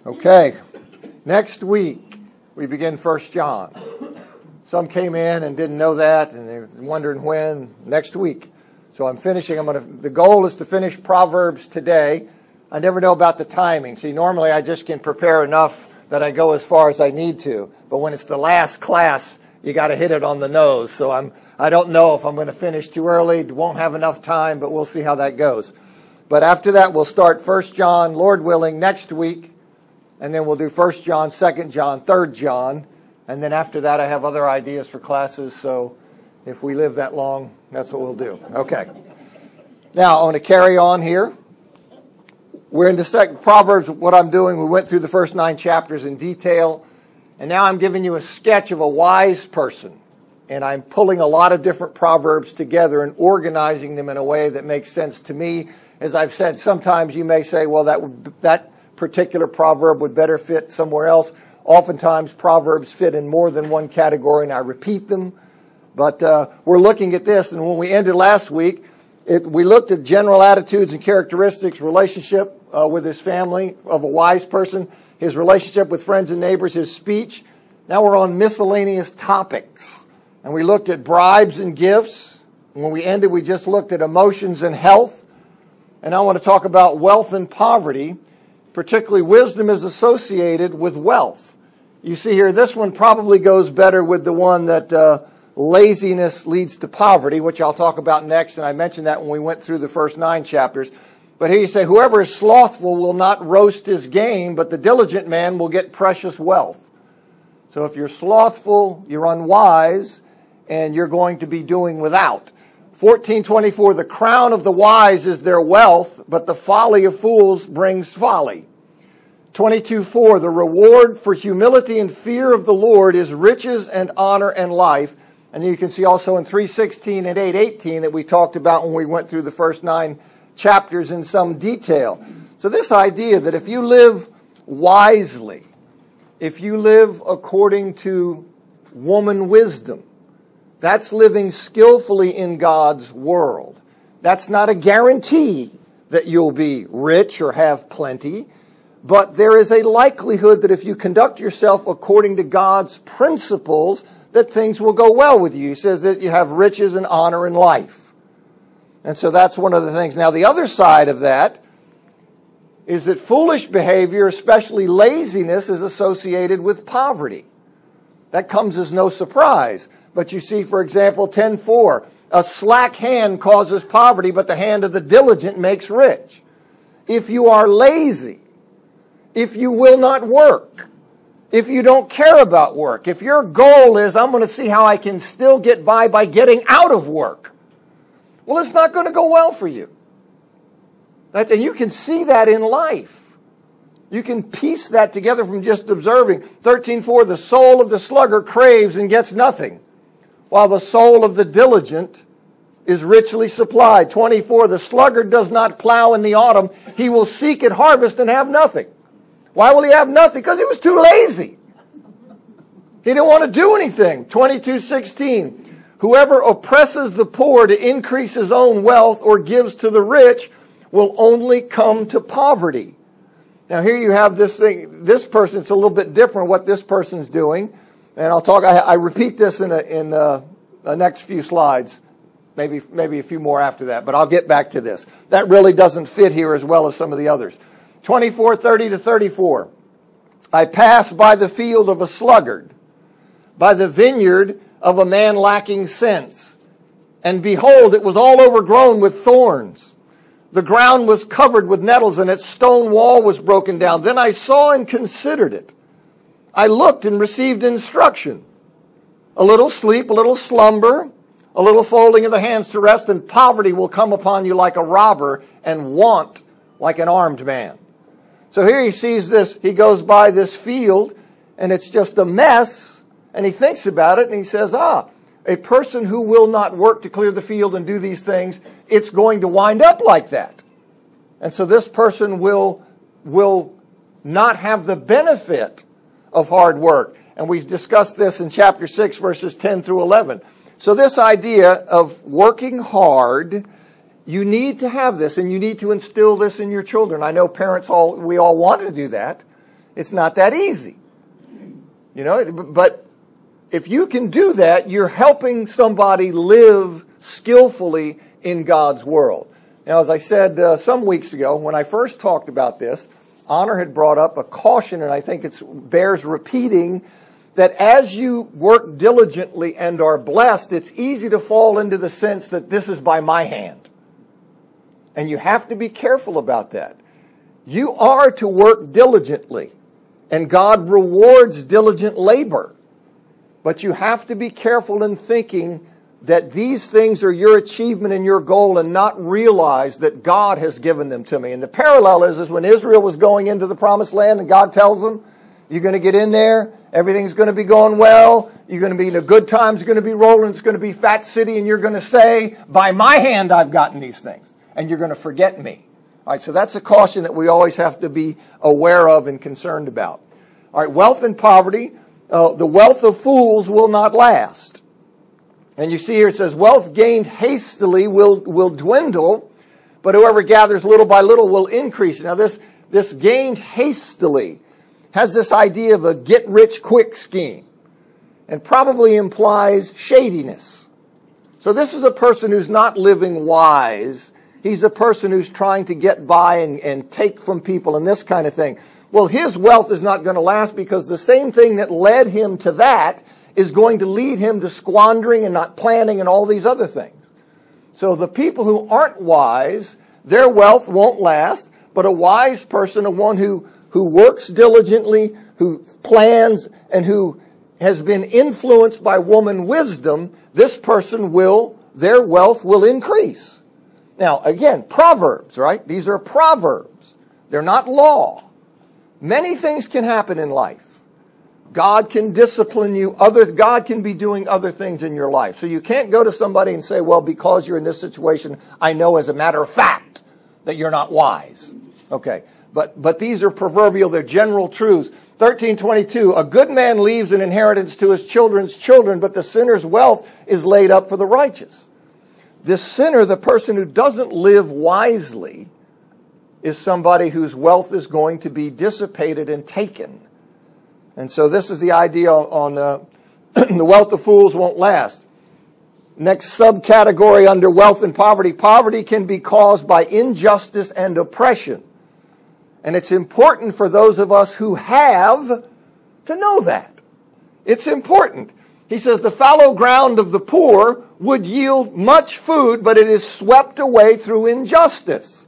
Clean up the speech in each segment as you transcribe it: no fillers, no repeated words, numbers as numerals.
Okay, next week we begin 1 John. Some came in and didn't know that, and they were wondering when. Next week. So I'm finishing. The goal is to finish Proverbs today. I never know about the timing. See, normally I just can prepare enough that I go as far as I need to. But when it's the last class, you got to hit it on the nose. So I don't know if I'm going to finish too early. Won't have enough time, but we'll see how that goes. But after that, we'll start 1 John, Lord willing, next week. And then we'll do 1 John, 2 John, 3 John. And then after that, I have other ideas for classes. So if we live that long, that's what we'll do. Okay. Now, I want to carry on here. We're in the Proverbs. What I'm doing, we went through the first 9 chapters in detail. And now I'm giving you a sketch of a wise person. And I'm pulling a lot of different Proverbs together and organizing them in a way that makes sense to me. As I've said, sometimes you may say, well, that particular proverb would better fit somewhere else. Oftentimes, Proverbs fit in more than one category, and I repeat them. But we're looking at this, and when we ended last week, we looked at general attitudes and characteristics, relationship with his family of a wise person, his relationship with friends and neighbors, his speech. Now we're on miscellaneous topics. And we looked at bribes and gifts. And when we ended, we just looked at emotions and health. And I want to talk about wealth and poverty. Particularly, wisdom is associated with wealth. You see here, this one probably goes better with the one that laziness leads to poverty, which I'll talk about next. And I mentioned that when we went through the first 9 chapters. But here you say, whoever is slothful will not roast his game, but the diligent man will get precious wealth. So if you're slothful, you're unwise, and you're going to be doing without. 14:24, the crown of the wise is their wealth, but the folly of fools brings folly. 22:4, the reward for humility and fear of the Lord is riches and honor and life. And you can see also in 3:16 and 8:18 that we talked about when we went through the first 9 chapters in some detail. So this idea that if you live wisely, if you live according to woman wisdom, that's living skillfully in God's world. That's not a guarantee that you'll be rich or have plenty, but there is a likelihood that if you conduct yourself according to God's principles, that things will go well with you. He says that you have riches and honor and life. And so that's one of the things. Now, the other side of that is that foolish behavior, especially laziness, is associated with poverty. That comes as no surprise. But you see, for example, 10:4, a slack hand causes poverty, but the hand of the diligent makes rich. If you are lazy, if you will not work, if you don't care about work, if your goal is, I'm going to see how I can still get by getting out of work, well, it's not going to go well for you. And you can see that in life. You can piece that together from just observing. 13:4, the soul of the sluggard craves and gets nothing, while the soul of the diligent is richly supplied. 24, the sluggard does not plow in the autumn. He will seek at harvest and have nothing. Why will he have nothing? Because he was too lazy. He didn't want to do anything. 22:16, whoever oppresses the poor to increase his own wealth or gives to the rich will only come to poverty. Now here you have this thing. This person, it's a little bit different what this person's doing. And I'll talk. I repeat this in the next few slides, maybe a few more after that. But I'll get back to this. That really doesn't fit here as well as some of the others. 24:30-34. I passed by the field of a sluggard, by the vineyard of a man lacking sense, and behold, it was all overgrown with thorns. The ground was covered with nettles, and its stone wall was broken down. Then I saw and considered it. I looked and received instruction. A little sleep, a little slumber, a little folding of the hands to rest, and poverty will come upon you like a robber, and want like an armed man. So here he sees this. He goes by this field, and it's just a mess, and he thinks about it, and he says, a person who will not work to clear the field and do these things, it's going to wind up like that. And so this person will not have the benefit of hard work. And we discussed this in chapter 6, verses 10 through 11. So this idea of working hard, you need to have this, and you need to instill this in your children. I know parents, we all want to do that. It's not that easy. You know, but if you can do that, you're helping somebody live skillfully in God's world. Now, as I said some weeks ago, when I first talked about this, Honor had brought up a caution, and I think it bears repeating, that as you work diligently and are blessed, it's easy to fall into the sense that this is by my hand. And you have to be careful about that. You are to work diligently, and God rewards diligent labor. But you have to be careful in thinking that these things are your achievement and your goal and not realize that God has given them to me. And the parallel is when Israel was going into the promised land and God tells them, you're going to get in there, everything's going to be going well, you're going to be in a good times, you're going to be rolling, it's going to be fat city, and you're going to say, by my hand I've gotten these things. And you're going to forget me. All right, so that's a caution that we always have to be aware of and concerned about. All right, wealth and poverty. The wealth of fools will not last. And you see here it says, wealth gained hastily will dwindle, but whoever gathers little by little will increase. Now this gained hastily has this idea of a get-rich-quick scheme and probably implies shadiness. So this is a person who's not living wise. He's a person who's trying to get by and take from people and this kind of thing. Well, his wealth is not going to last because the same thing that led him to that is going to lead him to squandering and not planning and all these other things. So the people who aren't wise, their wealth won't last, but a wise person, one who works diligently, who plans, and who has been influenced by woman wisdom, this person their wealth will increase. Now, again, Proverbs, right? These are Proverbs. They're not law. Many things can happen in life. God can discipline you. God can be doing other things in your life. So you can't go to somebody and say, well, because you're in this situation, I know as a matter of fact that you're not wise. Okay. But these are proverbial. They're general truths. 13:22, a good man leaves an inheritance to his children's children, but the sinner's wealth is laid up for the righteous. This sinner, the person who doesn't live wisely, is somebody whose wealth is going to be dissipated and taken. And so this is the idea on the wealth of fools won't last. Next subcategory under wealth and poverty. Poverty can be caused by injustice and oppression. And it's important for those of us who have to know that. It's important. He says the fallow ground of the poor would yield much food, but it is swept away through injustice.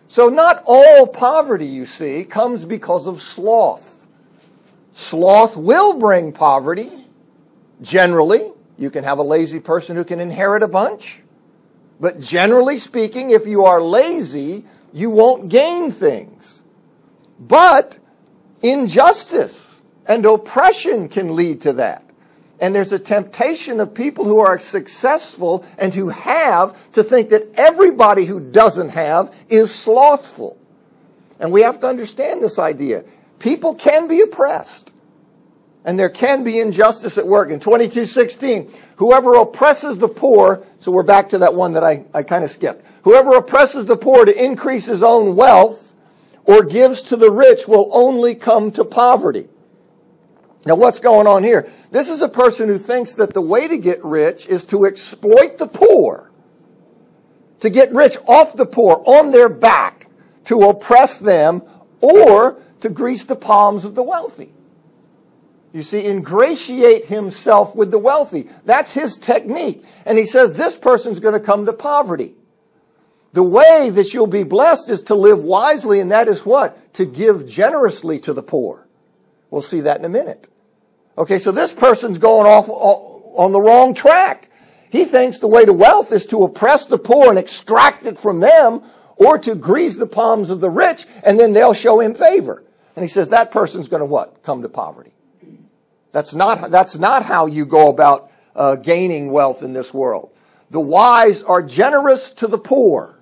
So not all poverty, you see, comes because of sloth. Sloth will bring poverty. Generally, you can have a lazy person who can inherit a bunch. But generally speaking, if you are lazy, you won't gain things. But injustice and oppression can lead to that. And there's a temptation of people who are successful and who have to think that everybody who doesn't have is slothful. And we have to understand this idea. People can be oppressed. And there can be injustice at work. In 22:16, whoever oppresses the poor, so we're back to that one that I kind of skipped. Whoever oppresses the poor to increase his own wealth or gives to the rich will only come to poverty. Now what's going on here? This is a person who thinks that the way to get rich is to exploit the poor, to get rich off the poor, on their back, to oppress them, or to grease the palms of the wealthy. You see, ingratiate himself with the wealthy. That's his technique. And he says this person's going to come to poverty. The way that you'll be blessed is to live wisely, and that is what? To give generously to the poor. We'll see that in a minute. Okay, so this person's going off on the wrong track. He thinks the way to wealth is to oppress the poor and extract it from them, or to grease the palms of the rich, and then they'll show him favor. And he says that person's going to what? Come to poverty. That's not how you go about gaining wealth in this world. The wise are generous to the poor.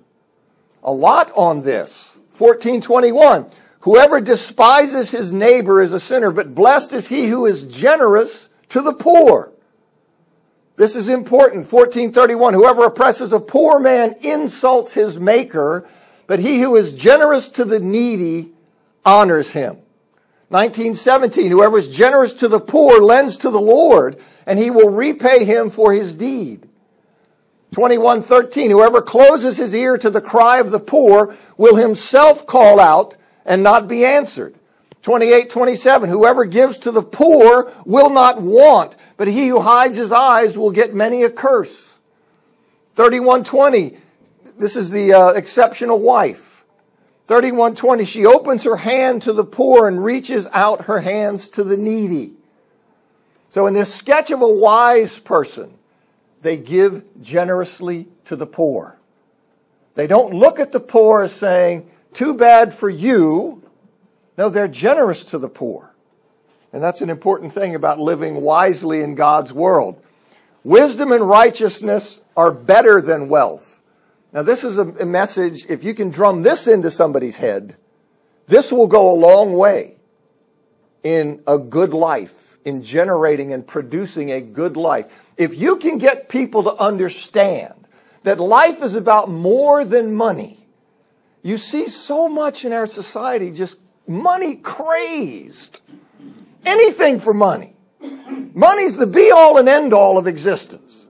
A lot on this. 14:21. Whoever despises his neighbor is a sinner, but blessed is he who is generous to the poor. This is important. 14:31. Whoever oppresses a poor man insults his maker, but he who is generous to the needy honors him. 19:17, whoever is generous to the poor lends to the Lord, and he will repay him for his deed. 21:13, whoever closes his ear to the cry of the poor will himself call out and not be answered. 28:27, whoever gives to the poor will not want, but he who hides his eyes will get many a curse. 31:20, this is the exceptional wife. 31:20, she opens her hand to the poor and reaches out her hands to the needy. So in this sketch of a wise person, they give generously to the poor. They don't look at the poor as saying, too bad for you. No, they're generous to the poor. And that's an important thing about living wisely in God's world. Wisdom and righteousness are better than wealth. Now, this is a message, if you can drum this into somebody's head, this will go a long way in a good life, in generating and producing a good life. If you can get people to understand that life is about more than money, you see so much in our society just money crazed. Anything for money. Money's the be-all and end-all of existence.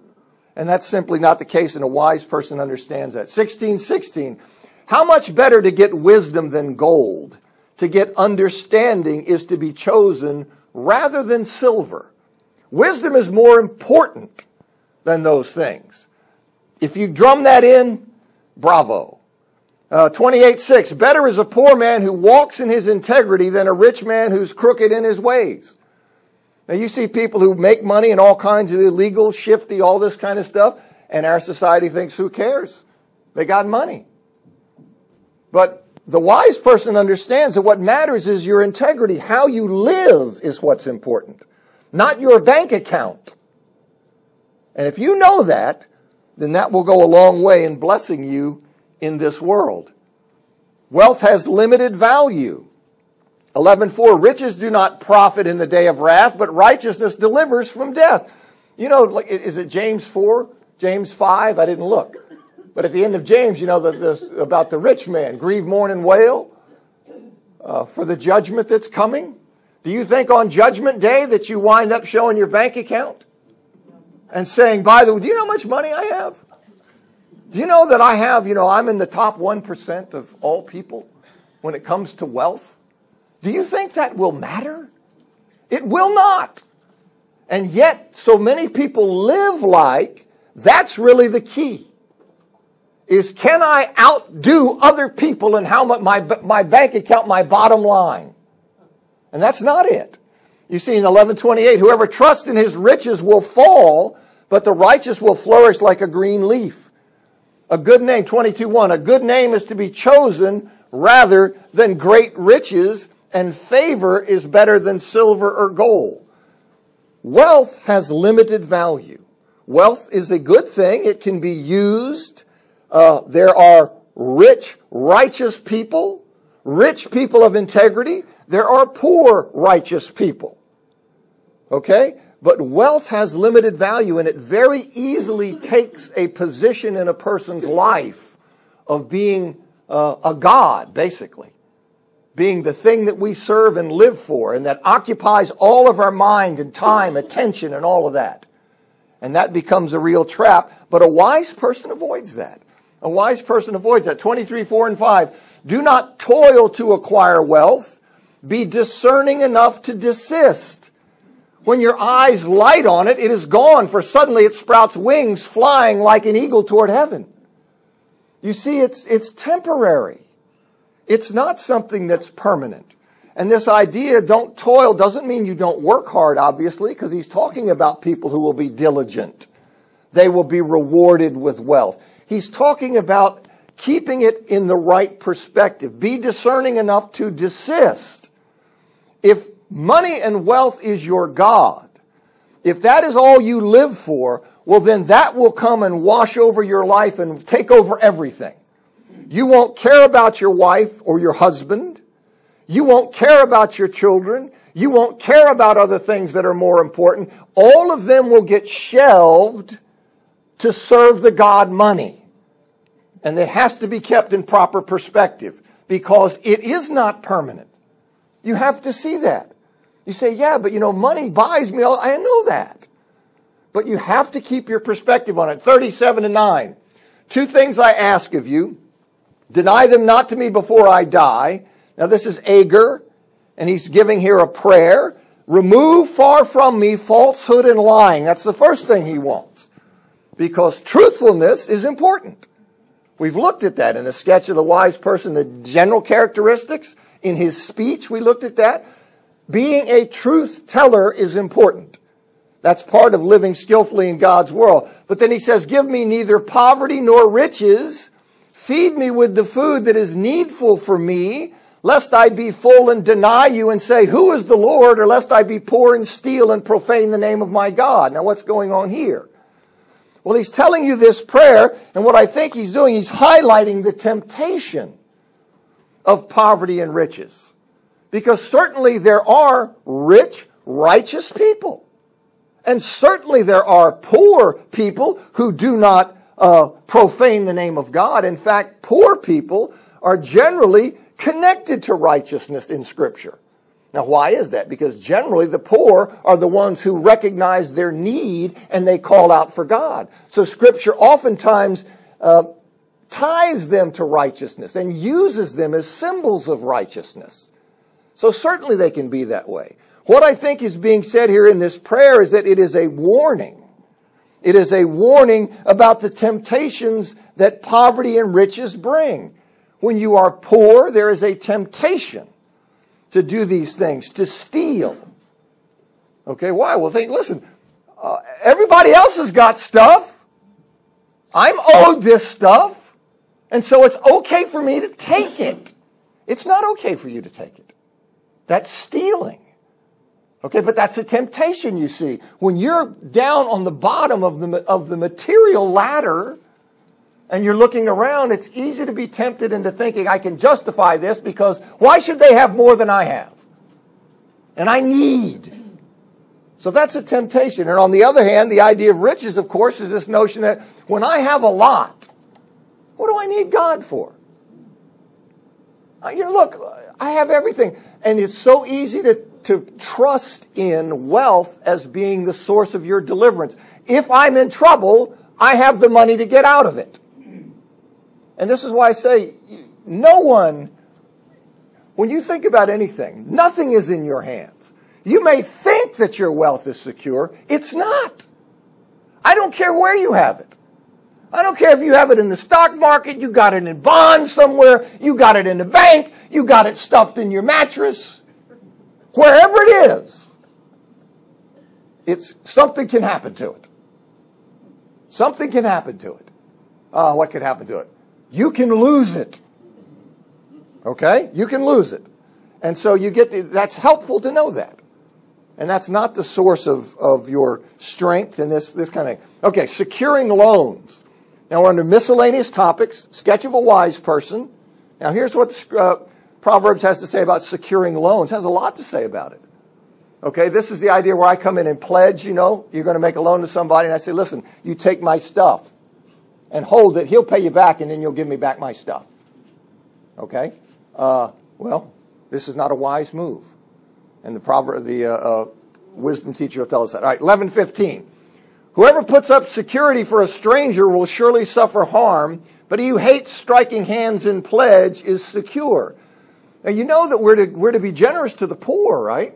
And that's simply not the case, and a wise person understands that. 16:16, how much better to get wisdom than gold? To get understanding is to be chosen rather than silver. Wisdom is more important than those things. If you drum that in, bravo. 28:6, better is a poor man who walks in his integrity than a rich man who's crooked in his ways. Now you see people who make money in all kinds of illegal, shifty, all this kind of stuff, and our society thinks, who cares? They got money. But the wise person understands that what matters is your integrity. How you live is what's important, not your bank account. And if you know that, then that will go a long way in blessing you in this world. Wealth has limited value. 11:4, riches do not profit in the day of wrath, but righteousness delivers from death. You know, like, is it James 4? James 5? I didn't look. But at the end of James, you know, about the rich man, grieve, mourn, and wail for the judgment that's coming. Do you think on Judgment Day that you wind up showing your bank account and saying, by the way, do you know how much money I have? Do you know that I have, I'm in the top 1% of all people when it comes to wealth? Do you think that will matter? It will not. And yet, so many people live like that's really the key. Is can I outdo other people in how much my bank account, my bottom line? And that's not it. You see in 11:28, whoever trusts in his riches will fall, but the righteous will flourish like a green leaf. A good name, 22:1, a good name is to be chosen rather than great riches, and favor is better than silver or gold. Wealth has limited value. Wealth is a good thing. It can be used. There are rich, righteous people, rich people of integrity. There are poor, righteous people. Okay? But wealth has limited value, and it very easily takes a position in a person's life of being a god, basically. Being the thing that we serve and live for, and that occupies all of our mind and time, attention, and all of that. And that becomes a real trap. But a wise person avoids that. A wise person avoids that. 23:4 and 5. Do not toil to acquire wealth. Be discerning enough to desist. When your eyes light on it, it is gone, for suddenly it sprouts wings, flying like an eagle toward heaven. You see, it's temporary. It's not something that's permanent. And this idea, don't toil, doesn't mean you don't work hard, obviously, because he's talking about people who will be diligent. They will be rewarded with wealth. He's talking about keeping it in the right perspective. Be discerning enough to desist. If money and wealth is your God, if that is all you live for, well, then that will come and wash over your life and take over everything. You won't care about your wife or your husband. You won't care about your children. You won't care about other things that are more important. All of them will get shelved to serve the God money. And it has to be kept in proper perspective because it is not permanent. You have to see that. You say, yeah, but money buys me all. I know that. But you have to keep your perspective on it. 37-9. 2 things I ask of you. Deny them not to me before I die. Now this is Agur, and he's giving here a prayer. Remove far from me falsehood and lying. That's the first thing he wants. Because truthfulness is important. We've looked at that in the sketch of the wise person, the general characteristics. In his speech, we looked at that. Being a truth teller is important. That's part of living skillfully in God's world. But then he says, give me neither poverty nor riches. Feed me with the food that is needful for me, lest I be full and deny you and say, who is the Lord? Or lest I be poor and steal and profane the name of my God. Now what's going on here? Well, he's telling you this prayer, and what I think he's doing, he's highlighting the temptation of poverty and riches. Because certainly there are rich, righteous people. And certainly there are poor people who do not profane the name of God. In fact, poor people are generally connected to righteousness in Scripture. Now, why is that? Because generally the poor are the ones who recognize their need and they call out for God. So Scripture oftentimes ties them to righteousness and uses them as symbols of righteousness. So certainly they can be that way. What I think is being said here in this prayer is that it is a warning. It is a warning about the temptations that poverty and riches bring. When you are poor, there is a temptation to do these things, to steal. Okay, why? Well, listen, everybody else has got stuff. I'm owed this stuff. And so it's okay for me to take it. It's not okay for you to take it. That's stealing. Okay, but that's a temptation, you see. When you're down on the bottom of the material ladder and you're looking around, it's easy to be tempted into thinking, I can justify this because why should they have more than I have? And I need. So that's a temptation. And on the other hand, the idea of riches, of course, is this notion that when I have a lot, what do I need God for? Look, I have everything. And it's so easy to trust in wealth as being the source of your deliverance. If I'm in trouble, I have the money to get out of it. And this is why I say, no one, when you think about anything, nothing is in your hands. You may think that your wealth is secure. It's not. I don't care where you have it. I don't care if you have it in the stock market, you got it in bonds somewhere, you got it in the bank, you got it stuffed in your mattress. Wherever it is, something can happen to it. Something can happen to it. What could happen to it? You can lose it. Okay? You can lose it. And so that's helpful to know that. And that's not the source of your strength and this kind of. Okay, securing loans. Now we're under miscellaneous topics, sketch of a wise person. Now here's what Proverbs has to say about securing loans. It has a lot to say about it. Okay, this is the idea where I come in and pledge, you're going to make a loan to somebody, and I say, listen, you take my stuff and hold it. He'll pay you back, and then you'll give me back my stuff. Okay? Well, this is not a wise move. And the wisdom teacher will tell us that. All right, 11:15. Whoever puts up security for a stranger will surely suffer harm, but he who hates striking hands in pledge is secure. Now, you know that we're to be generous to the poor, right?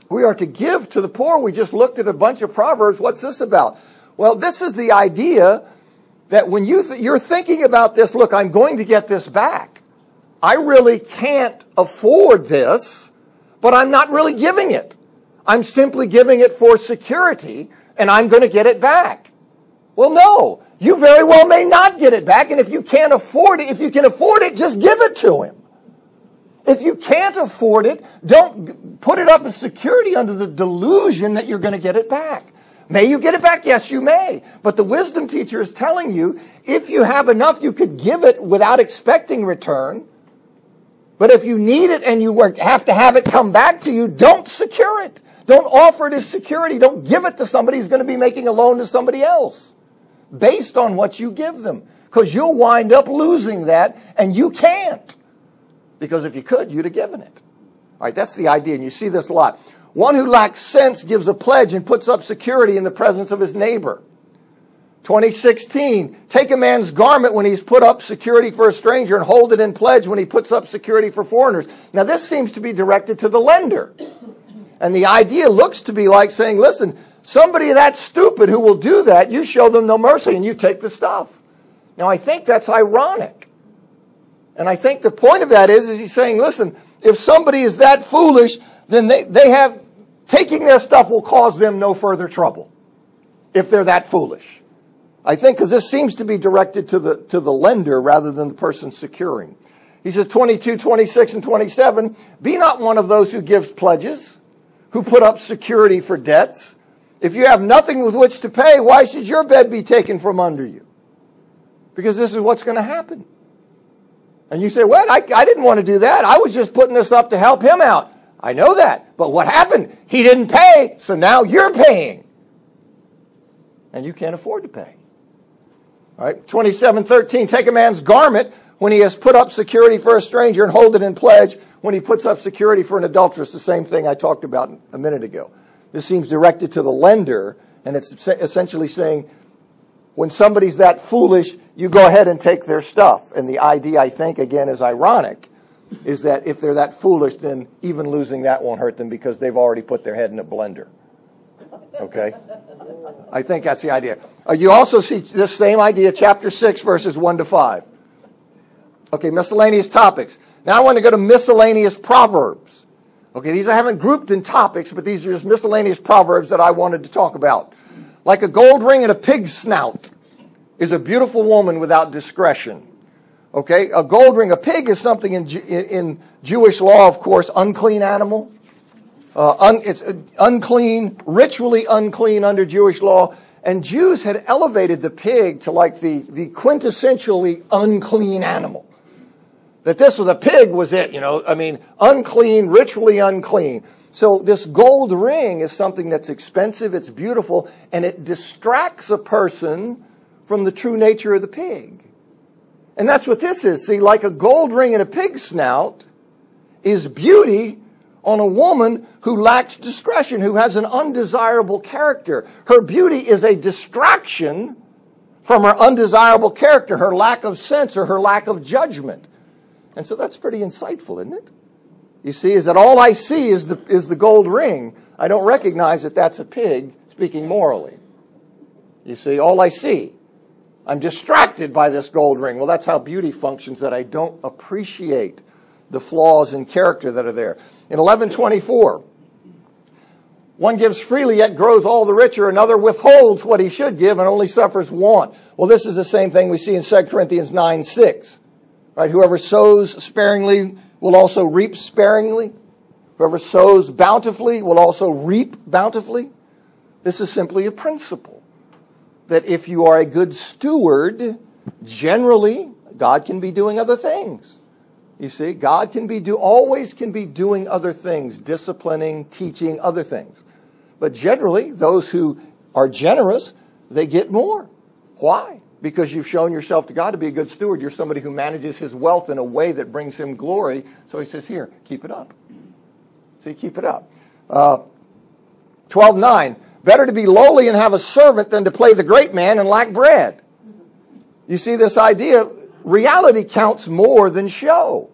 We are to give to the poor. We just looked at a bunch of Proverbs. What's this about? Well, this is the idea that when you're thinking about this, look, I'm going to get this back. I really can't afford this, but I'm not really giving it. I'm simply giving it for security, and I'm going to get it back. Well, no. You very well may not get it back, and if you can't afford it, if you can afford it, just give it to him. If you can't afford it, don't put it up as security under the delusion that you're going to get it back. May you get it back? Yes, you may. But the wisdom teacher is telling you, if you have enough, you could give it without expecting return. But if you need it and you have to have it come back to you, don't secure it. Don't offer it as security. Don't give it to somebody who's going to be making a loan to somebody else based on what you give them. Because you'll wind up losing that, and you can't. Because if you could, you'd have given it. All right, that's the idea, and you see this a lot. One who lacks sense gives a pledge and puts up security in the presence of his neighbor. 2016, take a man's garment when he's put up security for a stranger and hold it in pledge when he puts up security for foreigners. Now, this seems to be directed to the lender. And the idea looks to be like saying, listen, somebody that's stupid who will do that, you show them no mercy and you take the stuff. Now, I think that's ironic. And I think the point of that is he's saying, listen, if somebody is that foolish, then they have, taking their stuff will cause them no further trouble if they're that foolish. I think because this seems to be directed to the lender rather than the person securing. He says 22, 26, and 27, be not one of those who gives pledges, who put up security for debts. If you have nothing with which to pay, why should your bed be taken from under you? Because this is what's going to happen. And you say, well, I didn't want to do that. I was just putting this up to help him out. I know that. But what happened? He didn't pay, so now you're paying. And you can't afford to pay. All right, 27:13, take a man's garment when he has put up security for a stranger and hold it in pledge when he puts up security for an adulteress. The same thing I talked about a minute ago. This seems directed to the lender, and it's essentially saying, when somebody's that foolish, you go ahead and take their stuff. And the idea, I think, again, is ironic, is that if they're that foolish, then even losing that won't hurt them because they've already put their head in a blender. Okay? I think that's the idea. You also see this same idea, chapter 6, verses 1 to 5. Okay, miscellaneous topics. Now I want to go to miscellaneous proverbs. Okay, these I haven't grouped in topics, but these are just miscellaneous proverbs that I wanted to talk about. Like a gold ring in a pig's snout is a beautiful woman without discretion. Okay, a gold ring, a pig is something in Jewish law, of course, unclean animal. It's unclean, ritually unclean under Jewish law. And Jews had elevated the pig to like the quintessentially unclean animal. That this was a pig was it, unclean, ritually unclean. So this gold ring is something that's expensive, it's beautiful, and it distracts a person from the true nature of the pig. And that's what this is. See, like a gold ring in a pig's snout is beauty on a woman who lacks discretion, who has an undesirable character. Her beauty is a distraction from her undesirable character, her lack of sense or her lack of judgment. And so that's pretty insightful, isn't it? You see, is that all I see is the gold ring. I don't recognize that that's a pig speaking morally. You see, all I see. I'm distracted by this gold ring. Well, that's how beauty functions, that I don't appreciate the flaws in character that are there. In 11:24, one gives freely yet grows all the richer. Another withholds what he should give and only suffers want. Well, this is the same thing we see in 2 Corinthians 9:6. Right? Whoever sows sparingly will also reap sparingly. Whoever sows bountifully will also reap bountifully. This is simply a principle that if you are a good steward, generally, God can be doing other things. You see, God always can be doing other things, disciplining, teaching, other things. But generally, those who are generous, they get more. Why? Because you've shown yourself to God to be a good steward. You're somebody who manages his wealth in a way that brings him glory. So he says, here, keep it up. See, keep it up. 12:9, better to be lowly and have a servant than to play the great man and lack bread. You see this idea, reality counts more than show.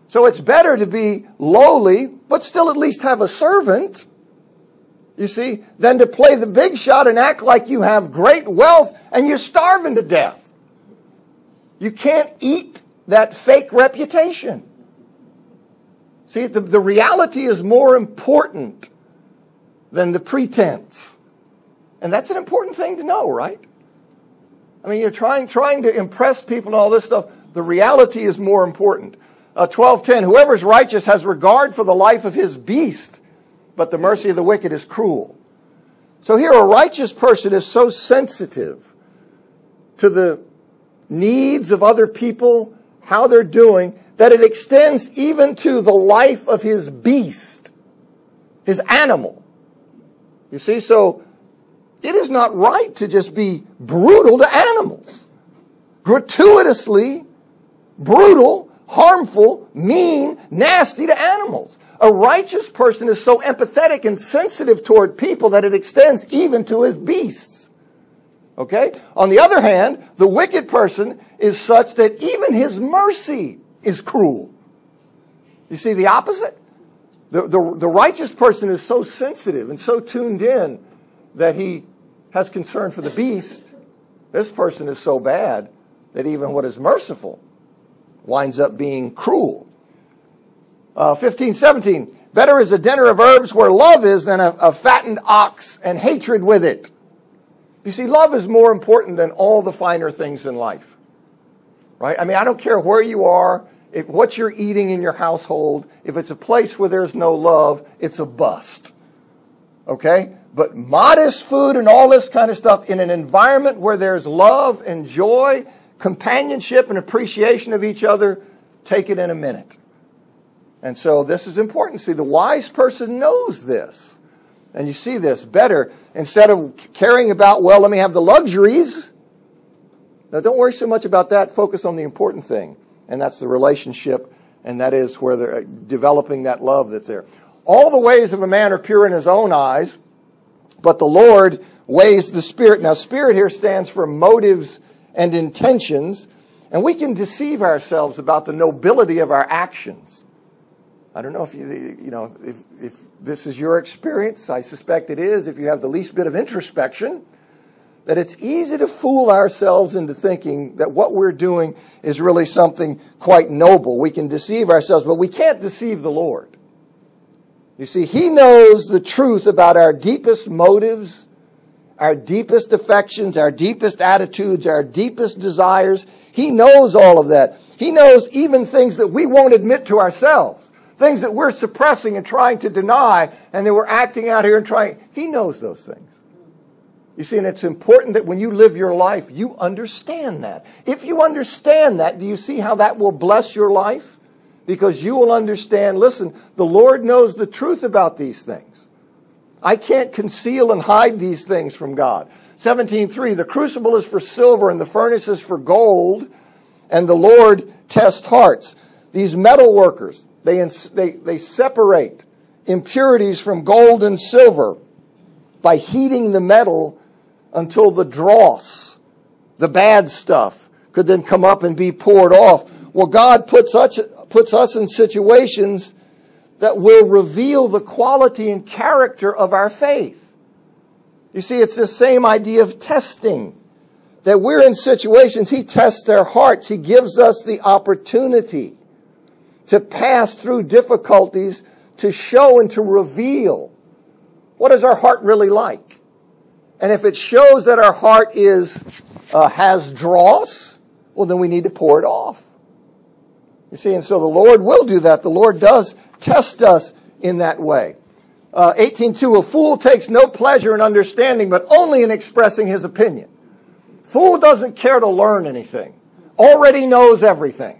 So it's better to be lowly, but still at least have a servant, you see, than to play the big shot and act like you have great wealth and you're starving to death. You can't eat that fake reputation. See, the reality is more important than the pretense. And that's an important thing to know, right? I mean, you're trying to impress people and all this stuff. The reality is more important. 12:10, whoever is righteous has regard for the life of his beast, but the mercy of the wicked is cruel. So here a righteous person is so sensitive to the needs of other people, how they're doing, that it extends even to the life of his beast, his animal. You see, so it is not right to just be brutal to animals. Gratuitously brutal, harmful, mean, nasty to animals. A righteous person is so empathetic and sensitive toward people that it extends even to his beasts. Okay? On the other hand, the wicked person is such that even his mercy is cruel. You see the opposite? The righteous person is so sensitive and so tuned in that he has concern for the beast. This person is so bad that even what is merciful winds up being cruel. 15:17, better is a dinner of herbs where love is than a fattened ox and hatred with it. You see, love is more important than all the finer things in life. Right? I mean, I don't care where you are, what you're eating in your household. If it's a place where there's no love, it's a bust. Okay? But modest food and all this kind of stuff in an environment where there's love and joy, companionship and appreciation of each other, take it in a minute. And so this is important. See, the wise person knows this. And you see this better. Instead of caring about, well, let me have the luxuries. Now, don't worry so much about that. Focus on the important thing. And that's the relationship. And that is where they're developing that love that's there. All the ways of a man are pure in his own eyes, but the Lord weighs the spirit. Now, spirit here stands for motives and intentions. And we can deceive ourselves about the nobility of our actions. I don't know if if this is your experience. I suspect it is. If you have the least bit of introspection, that it's easy to fool ourselves into thinking that what we're doing is really something quite noble. We can deceive ourselves, but we can't deceive the Lord. You see, He knows the truth about our deepest motives, our deepest affections, our deepest attitudes, our deepest desires. He knows all of that. He knows even things that we won't admit to ourselves. Things that we're suppressing and trying to deny, and that we're acting out here and trying. He knows those things. You see, and it's important that when you live your life, you understand that. If you understand that, do you see how that will bless your life? Because you will understand, listen, the Lord knows the truth about these things. I can't conceal and hide these things from God. 17:3, the crucible is for silver and the furnace is for gold, and the Lord tests hearts. These metal workers, they separate impurities from gold and silver by heating the metal until the dross, the bad stuff, could then come up and be poured off. Well, God puts us in situations that will reveal the quality and character of our faith. You see, it's the same idea of testing. That we're in situations, He tests our hearts. He gives us the opportunity to pass through difficulties, to show and to reveal what is our heart really like. And if it shows that our heart has dross, well, then we need to pour it off. You see, and so the Lord will do that. The Lord does test us in that way. 18:2, a fool takes no pleasure in understanding, but only in expressing his opinion. Fool doesn't care to learn anything. Already knows everything.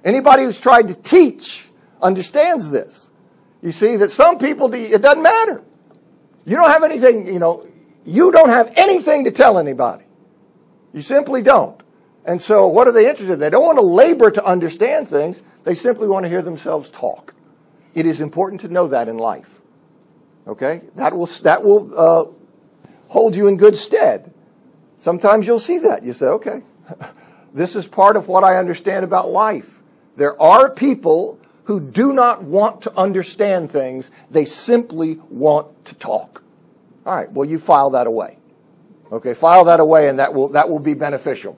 Anybody who's tried to teach understands this. You see that some people, it doesn't matter. You don't have anything, you don't have anything to tell anybody. You simply don't. And so what are they interested in? They don't want to labor to understand things. They simply want to hear themselves talk. It is important to know that in life. Okay? That will hold you in good stead. Sometimes you'll see that. You say, okay, this is part of what I understand about life. There are people who do not want to understand things. They simply want to talk. All right, well, you file that away. Okay, file that away, and that will be beneficial.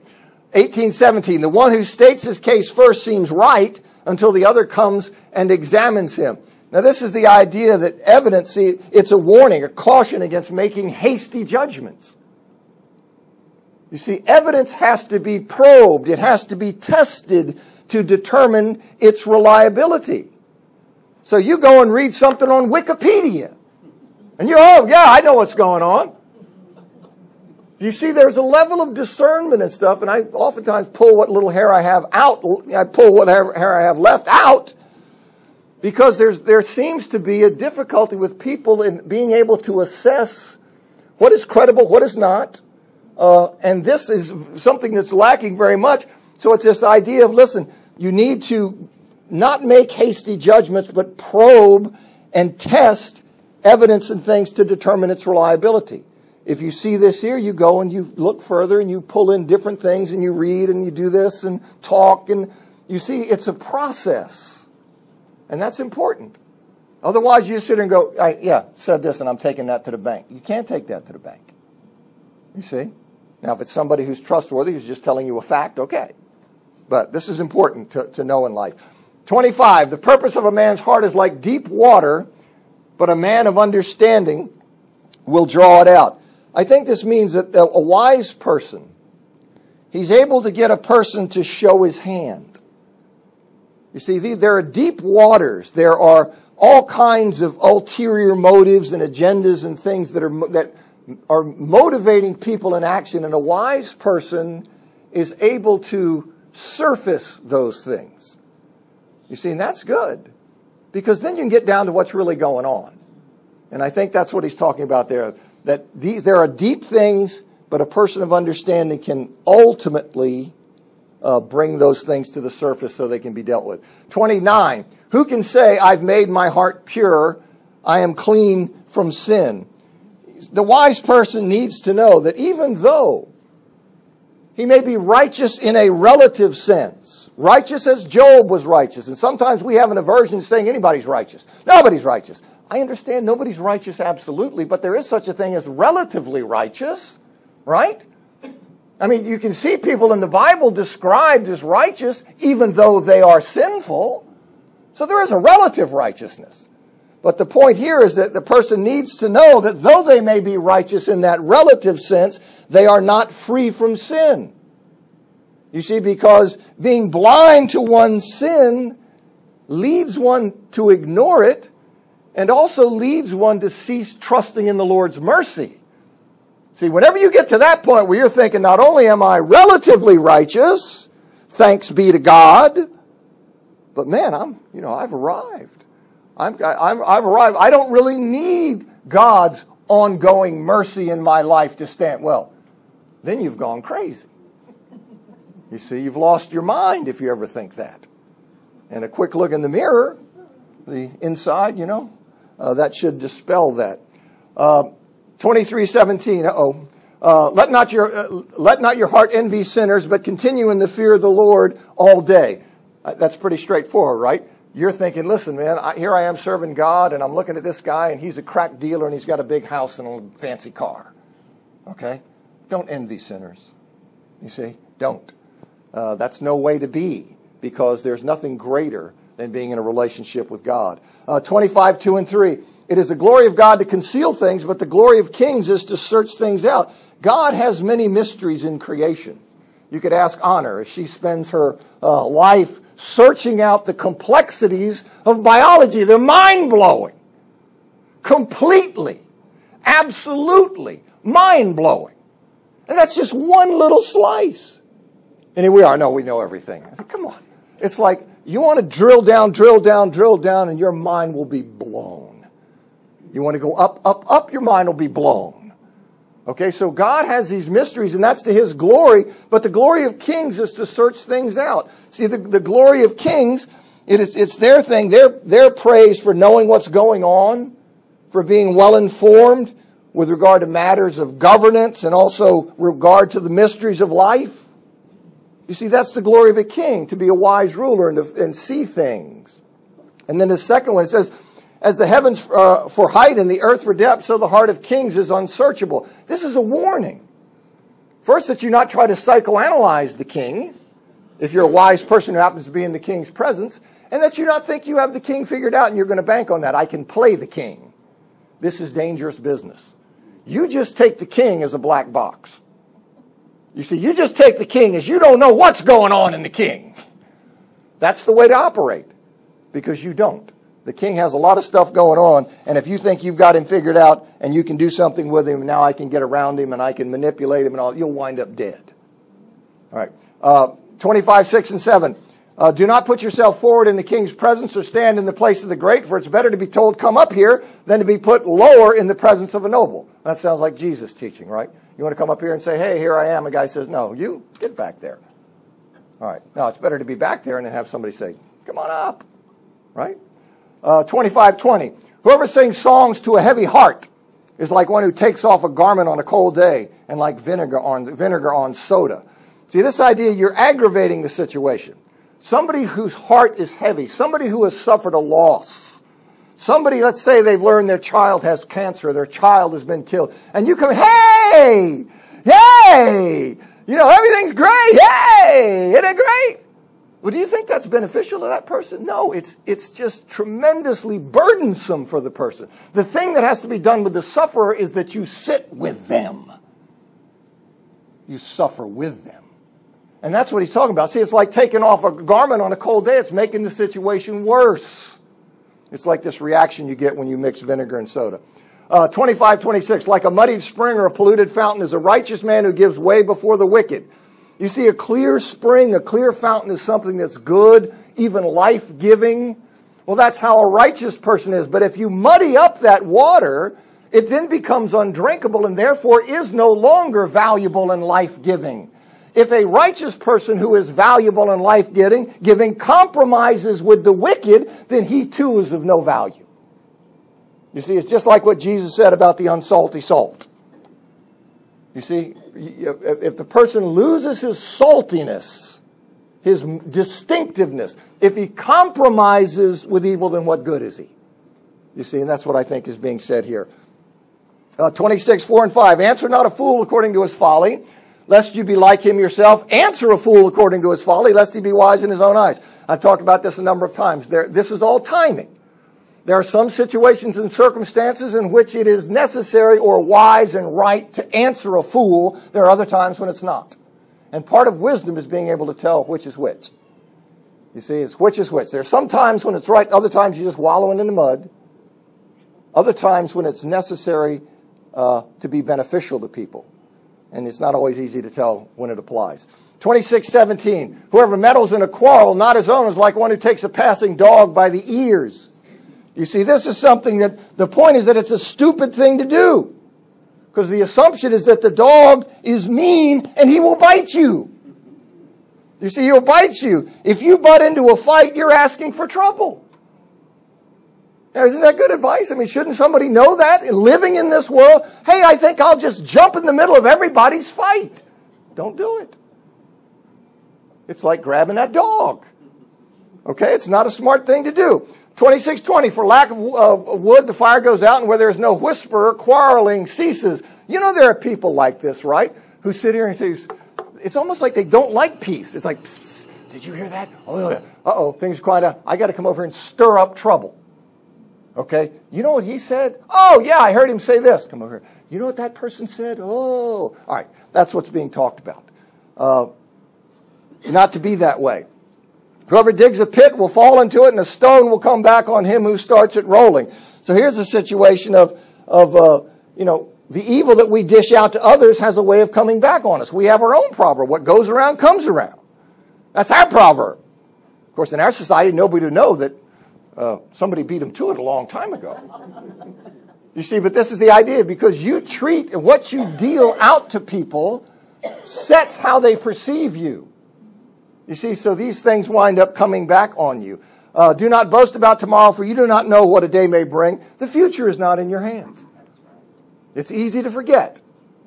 18:17, the one who states his case first seems right until the other comes and examines him. Now, this is the idea that evidence, see, it's a warning, a caution against making hasty judgments. You see, evidence has to be probed. It has to be tested to determine its reliability. So you go and read something on Wikipedia, and I know what's going on. You see, there's a level of discernment and stuff, and I oftentimes pull what little hair I have out. I pull what hair I have left out, because there seems to be a difficulty with people in being able to assess what is credible, what is not. And this is something that's lacking very much. So it's this idea of, listen, you need to not make hasty judgments, but probe and test evidence and things to determine its reliability. If you see this here, you go and you look further and you pull in different things and you read and you do this and talk, and you see it's a process. And that's important. Otherwise, you sit there and go, yeah, said this and I'm taking that to the bank. You can't take that to the bank. You see? Now, if it's somebody who's trustworthy, who's just telling you a fact, okay. But this is important to know in life. 25, the purpose of a man's heart is like deep water, but a man of understanding will draw it out. I think this means that a wise person, he's able to get a person to show his hand. You see, there are deep waters. There are all kinds of ulterior motives and agendas and things that are motivating people in action. And a wise person is able to surface those things. You see, and that's good. Because then you can get down to what's really going on. And I think that's what he's talking about there. That there are deep things, but a person of understanding can ultimately bring those things to the surface so they can be dealt with. 29, who can say, I've made my heart pure, I am clean from sin? The wise person needs to know that even though he may be righteous in a relative sense, righteous as Job was righteous, and sometimes we have an aversion to saying anybody's righteous. Nobody's righteous. I understand nobody's righteous absolutely, but there is such a thing as relatively righteous, right? I mean, you can see people in the Bible described as righteous even though they are sinful. So there is a relative righteousness. But the point here is that the person needs to know that though they may be righteous in that relative sense, they are not free from sin. You see, because being blind to one's sin leads one to ignore it and also leads one to cease trusting in the Lord's mercy. See, whenever you get to that point where you're thinking, not only am I relatively righteous, thanks be to God, but man, I've arrived. I've arrived. I don't really need God's ongoing mercy in my life to stand. Well, then you've gone crazy. You see, you've lost your mind if you ever think that. And a quick look in the mirror, the inside, that should dispel that. 23:17. Let not your heart envy sinners, but continue in the fear of the Lord all day. That's pretty straightforward, right? You're thinking, listen, man, here I am serving God, and I'm looking at this guy, and he's a crack dealer, and he's got a big house and a fancy car. Okay? Don't envy sinners. You see? Don't. That's no way to be, because there's nothing greater than being in a relationship with God. 25:2-3. It is the glory of God to conceal things, but the glory of kings is to search things out. God has many mysteries in creation. You could ask Honor as she spends her life searching out the complexities of biology. They're mind-blowing. Completely. Absolutely. Mind-blowing. And that's just one little slice. And here we are. No, we know everything. I think, come on. It's like you want to drill down, and your mind will be blown. You want to go up, your mind will be blown. Okay, so God has these mysteries, and that's to His glory, but the glory of kings is to search things out. See, the glory of kings, it's their thing, their praise for knowing what's going on, for being well informed with regard to matters of governance and also regard to the mysteries of life. You see, that's the glory of a king, to be a wise ruler and see things. And then the second one, it says, as the heavens for height and the earth for depth, so the heart of kings is unsearchable. This is a warning. First, that you not try to psychoanalyze the king, if you're a wise person who happens to be in the king's presence, and that you not think you have the king figured out and you're going to bank on that. I can play the king. This is dangerous business. You just take the king as a black box. You see, you just take the king as you don't know what's going on in the king. That's the way to operate, because you don't. The king has a lot of stuff going on, and if you think you've got him figured out and you can do something with him, now I can get around him and I can manipulate him and all, you'll wind up dead. All right. 25:6-7. Do not put yourself forward in the king's presence or stand in the place of the great, for it's better to be told, come up here, than to be put lower in the presence of a noble. That sounds like Jesus teaching, right? You want to come up here and say, hey, here I am. A guy says, no, you get back there. All right. Now, it's better to be back there and then have somebody say, Come on up. Right? 25:20. Whoever sings songs to a heavy heart is like one who takes off a garment on a cold day and like vinegar on soda. See, this idea, you're aggravating the situation. Somebody whose heart is heavy, somebody who has suffered a loss, somebody, let's say they've learned their child has cancer, their child has been killed, and you come, hey, everything's great, hey, isn't it great? Well, do you think that's beneficial to that person? No, it's just tremendously burdensome for the person. The thing that has to be done with the sufferer is that you sit with them. You suffer with them. And that's what he's talking about. See, it's like taking off a garment on a cold day. It's making the situation worse. It's like this reaction you get when you mix vinegar and soda. 25:26, like a muddied spring or a polluted fountain is a righteous man who gives way before the wicked. You see, a clear spring, a clear fountain is something that's good, even life-giving. Well, that's how a righteous person is. But if you muddy up that water, it then becomes undrinkable and therefore is no longer valuable and life-giving. If a righteous person who is valuable and life-giving compromises with the wicked, then he too is of no value. You see, it's just like what Jesus said about the unsalty salt. You see, if the person loses his saltiness, his distinctiveness, if he compromises with evil, then what good is he? You see, and that's what I think is being said here. 26:4 and 5. Answer not a fool according to his folly, lest you be like him yourself. Answer a fool according to his folly, lest he be wise in his own eyes. I've talked about this a number of times. This is all timing. There are some situations and circumstances in which it is necessary or wise and right to answer a fool. There are other times when it's not. And part of wisdom is being able to tell which is which. You see, it's which is which. There are some times when it's right, other times you're just wallowing in the mud. Other times when it's necessary to be beneficial to people. And it's not always easy to tell when it applies. 26:17. Whoever meddles in a quarrel, not his own, is like one who takes a passing dog by the ears. You see, this is something that, the point is that it's a stupid thing to do. Because the assumption is that the dog is mean and he will bite you. You see, he'll bite you. If you butt into a fight, you're asking for trouble. Now, isn't that good advice? I mean, shouldn't somebody know that? Living in this world, hey, I think I'll just jump in the middle of everybody's fight. Don't do it. It's like grabbing that dog. Okay, it's not a smart thing to do. 26:20, for lack of wood, the fire goes out, and where there is no whisperer, quarreling ceases. You know there are people like this, right? Who sit here and say, it's almost like they don't like peace. It's like, psst, psst, did you hear that? Oh, yeah. Uh-oh, things are quiet out. I got to come over and stir up trouble. Okay, you know what he said? Oh, yeah, I heard him say this. Come over here. You know what that person said? Oh, all right, that's what's being talked about. Not to be that way. Whoever digs a pit will fall into it, and a stone will come back on him who starts it rolling. So here's a situation of the evil that we dish out to others has a way of coming back on us. We have our own proverb. What goes around comes around. That's our proverb. Of course, in our society, nobody would know that somebody beat them to it a long time ago. You see, but this is the idea, because you treat, and what you deal out to people sets how they perceive you. You see, so these things wind up coming back on you. Do not boast about tomorrow, for you do not know what a day may bring. The future is not in your hands. It's easy to forget.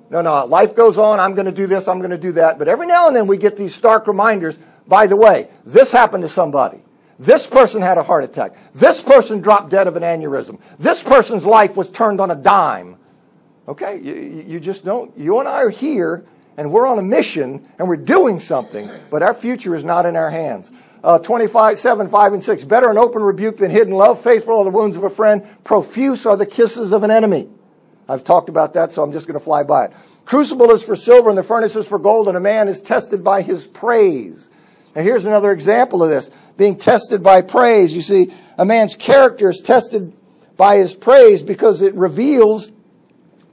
No, life goes on. I'm going to do this. I'm going to do that. But every now and then we get these stark reminders. By the way, this happened to somebody. This person had a heart attack. This person dropped dead of an aneurysm. This person's life was turned on a dime. Okay, you just don't. You and I are here, and we're on a mission, and we're doing something, but our future is not in our hands. 25:7, 5 and 6. Better an open rebuke than hidden love. Faithful are the wounds of a friend. Profuse are the kisses of an enemy. I've talked about that, so I'm just going to fly by it. Crucible is for silver, and the furnace is for gold, and a man is tested by his praise. Now here's another example of this, being tested by praise. You see, a man's character is tested by his praise because it reveals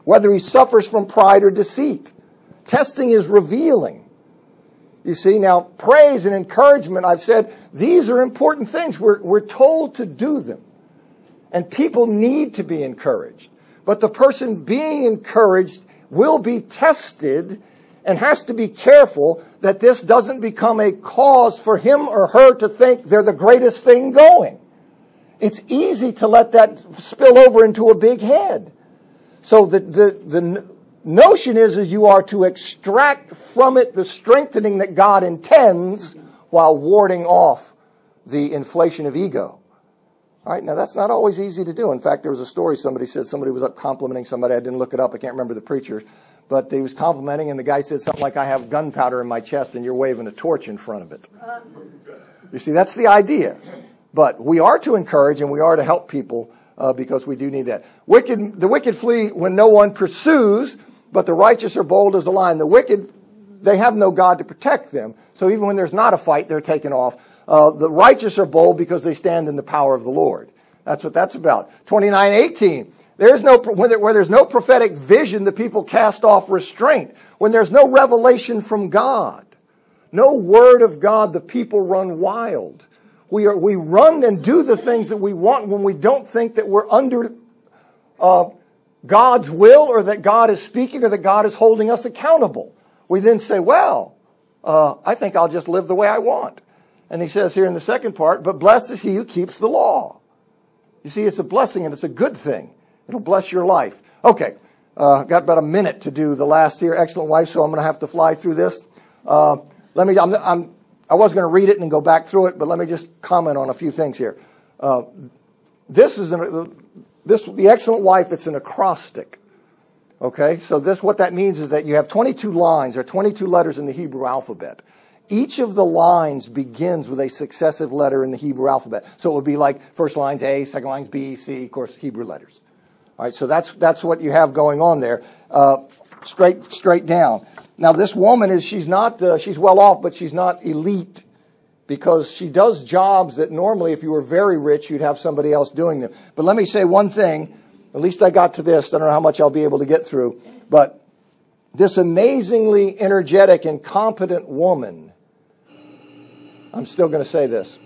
whether he suffers from pride or deceit. Testing is revealing. You see, now praise and encouragement, I've said, these are important things. We're told to do them. And people need to be encouraged. But the person being encouraged will be tested, and has to be careful that this doesn't become a cause for him or her to think they're the greatest thing going. It's easy to let that spill over into a big head. So the notion is you are to extract from it the strengthening that God intends while warding off the inflation of ego. All right, now that's not always easy to do. In fact, there was a story somebody said, somebody was up complimenting somebody. I didn't look it up. I can't remember the preacher. But he was complimenting, and the guy said something like, I have gunpowder in my chest, and you're waving a torch in front of it. You see, that's the idea. But we are to encourage, and we are to help people because we do need that. The wicked flee when no one pursues, but the righteous are bold as a lion. The wicked, they have no God to protect them. So even when there's not a fight, they're taken off. The righteous are bold because they stand in the power of the Lord. That's what that's about. 29:18. Where there's no prophetic vision, the people cast off restraint. When there's no revelation from God, no word of God, the people run wild. We run and do the things that we want when we don't think that we're under God's will, or that God is speaking, or that God is holding us accountable. We then say, well, I think I'll just live the way I want. And he says here in the second part, but blessed is he who keeps the law. You see, it's a blessing and it's a good thing. It'll bless your life. Okay, got about a minute to do the last here, excellent wife, so I'm going to have to fly through this. I was going to read it and then go back through it, but let me just comment on a few things here. The excellent wife, it's an acrostic. Okay, so what that means is that you have 22 lines or 22 letters in the Hebrew alphabet. Each of the lines begins with a successive letter in the Hebrew alphabet. So it would be like first line's A, second line's B, C, of course, Hebrew letters. All right, so that's what you have going on there, straight down. Now, this woman she's well off, but she's not elite, because she does jobs that normally, if you were very rich, you'd have somebody else doing them. But let me say one thing. At least I got to this. I don't know how much I'll be able to get through. But this amazingly energetic and competent woman, I'm still going to say this.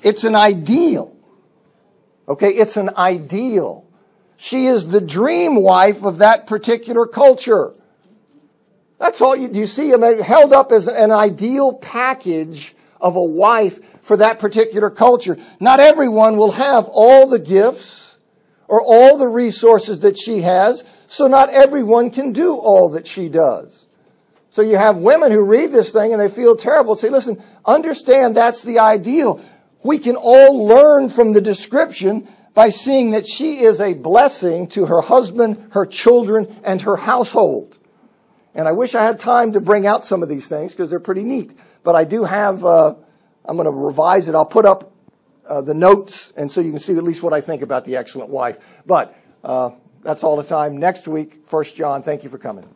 It's an ideal. Okay, it's an ideal. She is the dream wife of that particular culture. That's all you see held up as an ideal package of a wife for that particular culture. Not everyone will have all the gifts or all the resources that she has, so not everyone can do all that she does. So you have women who read this thing and they feel terrible. Say, listen, understand that's the ideal. We can all learn from the description by seeing that she is a blessing to her husband, her children, and her household. And I wish I had time to bring out some of these things because they're pretty neat. But I do have, I'm going to revise it. I'll put up the notes, and so you can see at least what I think about the excellent wife. But that's all the time. Next week, 1 John. Thank you for coming.